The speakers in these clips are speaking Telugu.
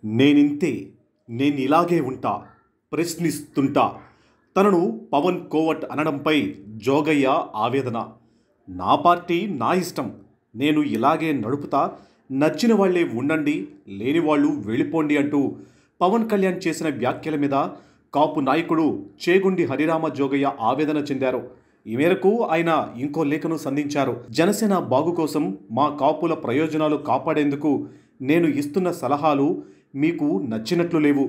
నేనింతే, నేనిలాగే ఉంటా, ప్రశ్నిస్తుంటా. తనను పవన్ కోవట్ అనడంపై జోగయ్య ఆవేదన. నా పార్టీ నా ఇష్టం, నేను ఇలాగే నడుపుతా, నచ్చిన వాళ్లే ఉండండి, లేని వాళ్ళు వెళ్ళిపోండి అంటూ పవన్ కళ్యాణ్ చేసిన వ్యాఖ్యల మీద కాపు నాయకుడు చేగుండి హరిరామ జోగయ్య ఆవేదన చెందారు. ఈ మేరకు ఆయన ఇంకో లేఖను సంధించారు. జనసేన బాగు కోసం, మా కాపుల ప్రయోజనాలు కాపాడేందుకు నేను ఇస్తున్న సలహాలు మీకు నచ్చినట్లు లేవు.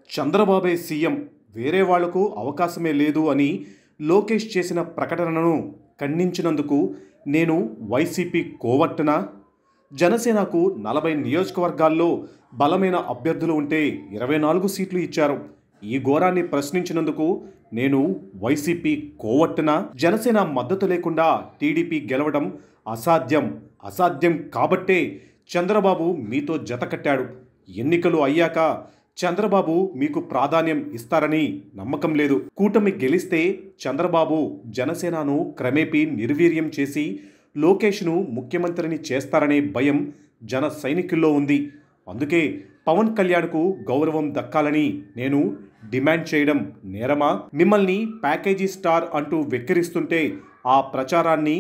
చంద్రబాబే సీఎం, వేరే వాళ్లకు అవకాశమే లేదు అని లోకేష్ చేసిన ప్రకటనను ఖండించినందుకు నేను వైసీపీ కోవట్టునా? జనసేనకు 40 నియోజకవర్గాల్లో బలమైన అభ్యర్థులు ఉంటే 24 సీట్లు ఇచ్చారు. ఈ ఘోరాన్ని ప్రశ్నించినందుకు నేను వైసీపీ కోవట్టునా? జనసేన మద్దతు లేకుండా టీడీపీ గెలవడం అసాధ్యం కాబట్టే చంద్రబాబు మీతో జతకట్టాడు. ఎన్నికలు అయ్యాక చంద్రబాబు మీకు ప్రాధాన్యం ఇస్తారని నమ్మకం లేదు. కూటమి గెలిస్తే చంద్రబాబు జనసేనను క్రమేపీ నిర్వీర్యం చేసి లోకేష్ను ముఖ్యమంత్రిని చేస్తారనే భయం జన సైనికుల్లో ఉంది. అందుకే పవన్ కళ్యాణ్కు గౌరవం దక్కాలని నేను డిమాండ్ చేయడం నేరమా? మిమ్మల్ని ప్యాకేజీ స్టార్ అంటూ వెక్కిరిస్తుంటే ఆ ప్రచారాన్ని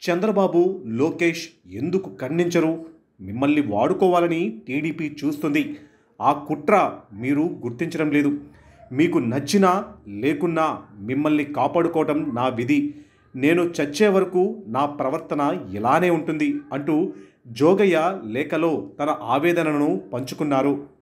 చంద్రబాబు, లోకేష్ ఎందుకు ఖండించరు? మిమ్మల్ని వాడుకోవాలని టీడీపీ చూస్తుంది. ఆ కుట్ర మీరు గుర్తించడం లేదు. మీకు నచ్చినా లేకున్నా మిమ్మల్ని కాపాడుకోవటం నా విధి. నేను చచ్చే వరకు నా ప్రవర్తన ఇలానే ఉంటుంది అంటూ జోగయ్య లేఖలో తన ఆవేదనను పంచుకున్నారు.